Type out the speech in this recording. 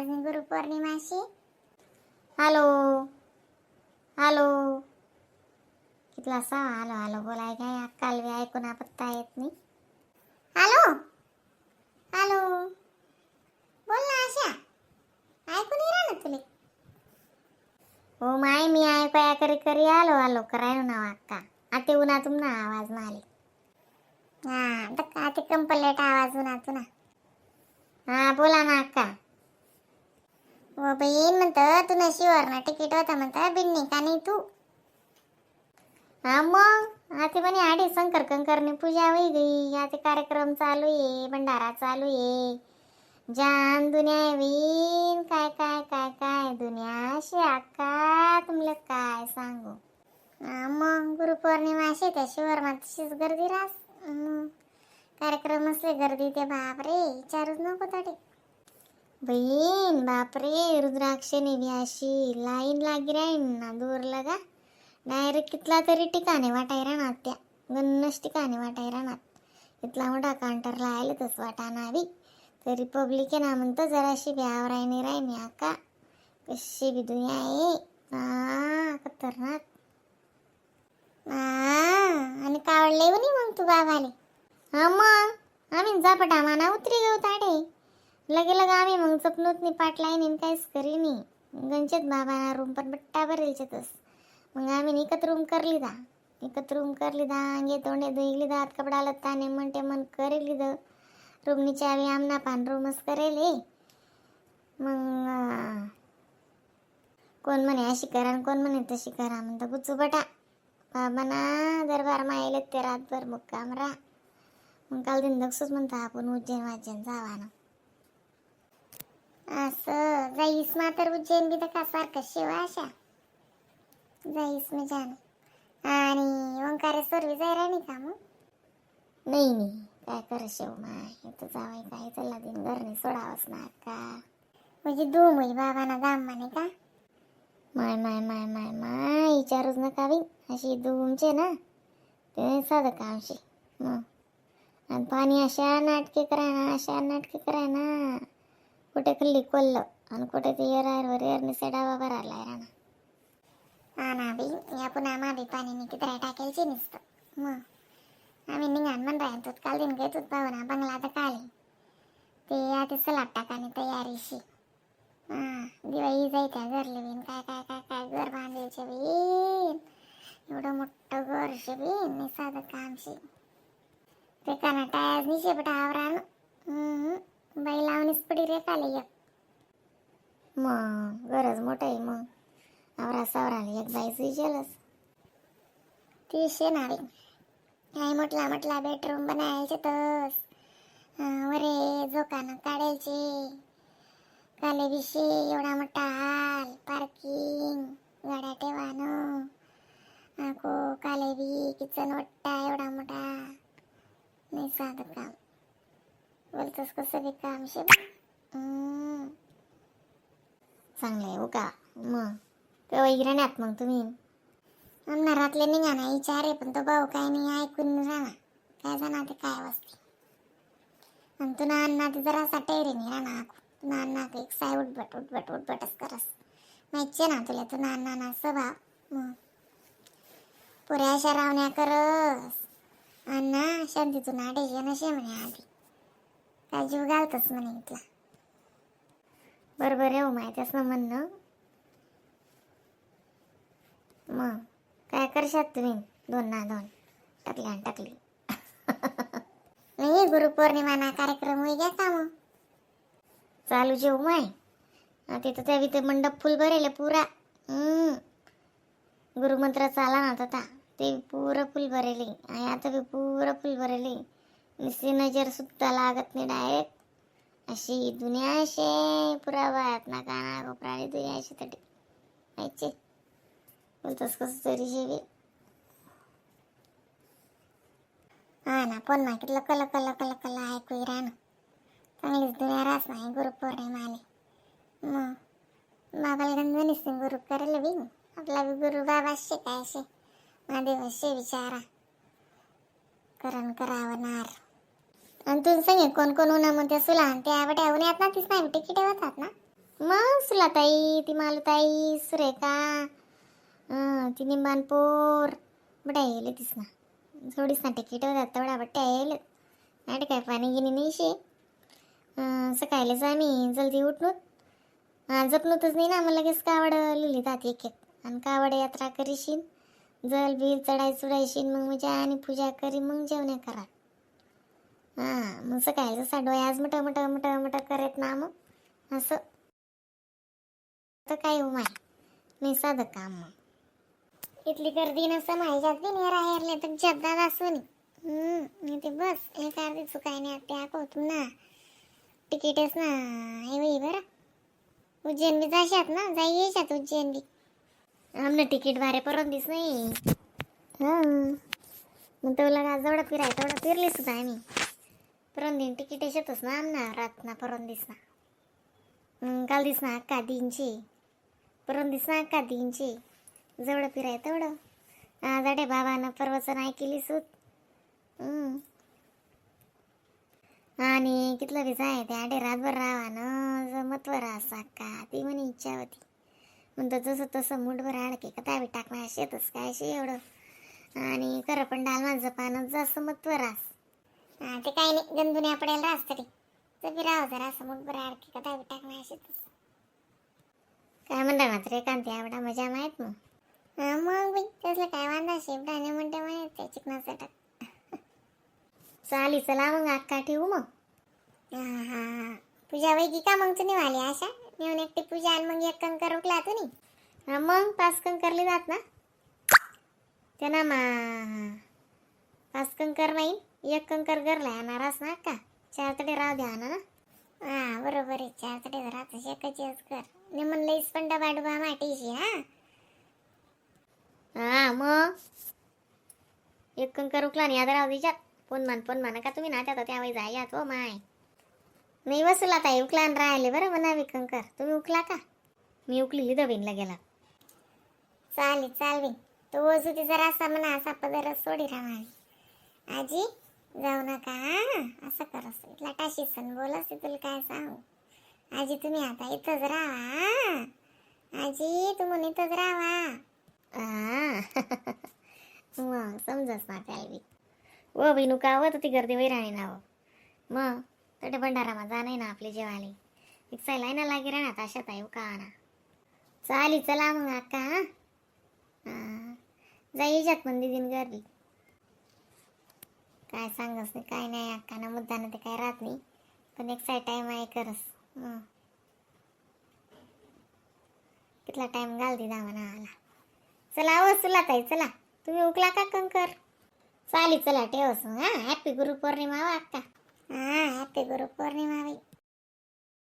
आज मी गुरुपौर्णिमाशी. Hello hello कितला सा हॅलो हॅलो बोलाय काय अक्काल बी ऐकून पत्ता येत नाही. हॅलो हॅलो बोल ना आशा, ऐकून नाही राहिलं तुले. हो माय मी ऐकाया करी करी आलो आलो करायला ना अक्का आते उन्हा तुम ना आवाज ना आले. हा तर आते कंप्लेट आवाज उन्हा तुना. हा बोला ना अक्का. हो बहीण म्हणतं तू नशीवरनं तिकीट होता म्हणतं बिन्नी का नाही तू. हा मग आता म्हणे आडे शंकर कंकरने पूजा होई गई. आता कार्यक्रम चालू आहे, भंडारा चालू आहे. जान दुनिया वीन काय काय काय काय दुनिया अशी अक्का तुमले काय सांगू. मग गुरुपौर्णिमा अशी त्याशिवर मग तशीच गर्दी रास. कार्यक्रम असले गर्दी ते बापरे विचारूच नको तडे. बहीण बापरे रुद्राक्षने बी अशी लाईन लागी राहीन ना दूर लगा. डायरेक्ट कितला तरी ठिकाणी वाटाय राहणार त्या गन्नस ठिकाणी वाटाय राहणार. इथला मोठा काउंटर राहिलं तस वाटाणा बी तरी पब्लिक आहे ना म्हणतं जराशी बी आवरायने राहिनी अक्का. कशी बी दुनिया आहे खतरनाक. आणि कावडले म्हणे मग तू बाबाले. हा मग आम्ही जापटा माना उतरी घेऊ ताडे लगे लगे आम्ही मग चपनूत नाही पाट लाईन काहीच करी नाही. गंचेत बाबा रूम पण बट्टा भरेलचेतस. मग आम्ही एकत्र रूम करली दा अंगे तोंडे धुईली दात कपडा लत्ता ने म्हणते मन करेली द रूमनी चावी आमना पान रूमच करेले. मग कोण म्हणे अशी करा कोण म्हणे तशी करा म्हणतं गुच्चू बटा बाबा ना दरबार मायले ते रातभर मुक्काम रा. मग काल दिन दक्षच म्हणता आपण उज्जैन वाज्जैन जावा ना. असं जाईस मातर उज्जैन बी तर का सारखं शिवा अशा जाईस मी जाणे. आणि ओंकारेश्वर बी जाय राणी का मग. नाही काय कर शेव माय इथं जावाय काय चला दिन घरने सोडावंच ना का. म्हणजे धूम होई बाबाना दाम म्हणे का. माय माय माय माय माय विचारूच नका बी अशी धूमचे ना ते साधं कामशी. मग आणि पाणी अशा नाटके कराय ना कुठे खाल्ली कोल्ल आणि कुठे ते एरावर एरने सेडावा भरायला राहणार. हा ना बी या पुन्हा मा बी पाणी मी किती टाकायचे नसतं. मग आम्ही निघान म्हण राहतो काल दिन घेत भावना बंगला तर काले ते आता सलाड टाकाने तयारीशी. दिवाळी जायत्या घरले बीन काय काय काय काय घर बांधायचे बीन एवढं मोठं घर शे बीन नाही साधं काम शे. ते काना टायर निशे बटा आवरान बाई लावणीच पडी रे काले एक. मग गरज मोठं आहे मग आवरा सावराला एक बाईच विचारलंच ती शेणारी काय म्हटला बेडरूम बनायचे तस वरे झोकानं काढायचे काले विषे एवढा मोठा हाल पार्किंग गाड्या ठेवानं आको काले बी किचन वाटता एवढा मोठा नाही साधं काम बोलतोस कसं बी काम शे. चांगलं आहे हो का. मग तेव्हा इराण्यात मग तुम्ही आमना रातले निघा ना विचारे पण तो भाऊ काय नाही ऐकून राहणार काय जाणार ते काय वाजते. आणि तुला अन्ना ते जरा असा टेरे नाही राहणार तुला अन्ना एक साय उठबटच करस माहिती ना तुला तुला अन्ना ना स्वभाव. मग पुऱ्या अशा रावण्या करस अण्णा शांतीतून आडेशे नशे म्हणे आधी काय जीव घालतच म्हणे इथला. बरोबर येऊ माहितीच ना म्हणणं. मग काय करशात तुम्ही दोन ना दोन टाकली नाही गुरुपौर्णिमा कार्यक्रम होई घ्या का मग चालू जेव माय तिथं त्या विथे मंडप फुल भरेले पुरा. गुरुमंत्र चाला ना आता ते पुरं फुल भरेले आणि आता बी पुरं फुल भरेले निस्ती नजर सुद्धा लागत नाही डायरेक्ट अशी दुनिया असे पुरा वायात ना काना कोपराली दुनिया अशी तटी माहिती बोलतोस कसं तरी शेवी. हा ना पण ना किती लकल ऐकू राहणं चांगलीच दुनिया रास नाही गुरुपौर्णिमा आले. मग बाबाला गंज निसते गुरु करायला बी आपला बी गुरु बाबा शिकायचे महादेवाशी विचारा करण करावणार. आणि तुला सांगे कोण उन्हामध्ये सुला ते आवडे उन्हात ना तीच नाही तिकीट होतात ना मग सुलाताई, ती मालताई, सुरेखा, ती निंबानपोर बड्या येले तीस ना. थोडीच ना तिकीट होतात तेवढा बट्ट्या येले. नाही काय पाणी गिनी नाही शे. सकाळीच आम्ही जल्दी उठणूत जपणूतच नाही ना. मग लगेच कावड लिहिली जात एक एक आणि कावड यात्रा करीशीन, जल बिल चढायशीन, मग मजा आणि पूजा करी, मग जेवण करा. मग सकाळचं साडोय आज मट करत ना. मग असं तर काय हो माय नाही साधं काम. मग इथली गर्दी नसतं माझ्यात बी नाही राहिले तर जगदात असून ते बस एक अर्धी चुकाय नाही त्या होतून ना तिकीटच ना हे बाई बरं. उज्जैन बी जाशात ना, जाई यायच्यात उज्जैन बी. आमनं तिकीट भारे परत दिस नाही. मग तुला का जेवढं फिराय तेवढं फिरली सुद्धा आम्ही. परत दिन तिकीट येतच ना आमना रात ना परत दिस ना. काल दिस ना अक्का दीनची परत दिस ना अक्का दीनची. जेवढं फिराय तेवढं. जाडे बाबानं प्रवचन ऐकली सूत. आणि कितलं बी जाय ते आडे रातभर राहा न जमत वर असा का ती म्हणे इच्छा होती. म्हणतो जसं तसं मुठभर आडके का त्यावेळी टाकणार शेतच काय शे एवढं. आणि खरं पण डाल माझं पानं जसं मत वर रास. ते काही नाही गंधुने आपल्याला रास तरी तर राहा जरा असं मुठभर आडके का त्यावेळी टाकणार शेतच. काय म्हणता मात्र एकांती एवढा मजा माहीत मग. मग बाई त्यातलं काय वांदा शेपडाने म्हणते म्हणे त्या चिकनाचा टाक. चाली चला मग अक्का ठेवू मग. पूजा वैगी का मग तुम्ही वाली आशा नेऊन एकटी पूजा आणि मग एक कंकर उकला तुम्ही. मग 5 कंकरली जात ना त्यांना पाच कंकर नाही 1 कंकर गरला येणारच ना का 4 तडे राहू द्या ना. बरोबर आहे 4 तडे राहत एकच कर ने म्हणलं पण डबा डबा माटीशी. मग 1 कंकर उकला नाही आता राहू दिच्यात. पण म्हणा का तुम्ही ना त्यावेळी जायच हो माय. नाही वसुला ताई उकला राहिले बरं म्हणावी कंकर. तुम्ही उकला का? मी उकली दबीनला गेला. चालेल तो वसुती जरा असा म्हणा असा पदर सोडी राहा आजी जाऊ नका असं कर इथला टाशी सण बोलस तुला काय सांगू. आजी तुम्ही आता इथंच राहा. आजी तुम्ही इथंच राहा. मग समजस ना काय बी ओ बिनू का होत ती गर्दी वैराणी नाव. मग तटे भंडारामा जाणे ना आपले जेवाले इकसायला ना लागे राहणार अशात आहे का ना. चाली चला मग अक्का. जाईच्यात पण दिदीन गर्दी काय सांगस नाही काय नाही अक्का ना मुद्दानं ते काय राहत नाही पण एक साय टाईम आहे करस. कितला टाइम घाल दिदा म्हणा आला. चला हो चला ताई चला तुम्ही उकला का कंकर. चाली चला ठेवस. हॅपी गुरुपौर्णिमा अक्का. हॅपी गुरुपौर्णिमा बाई.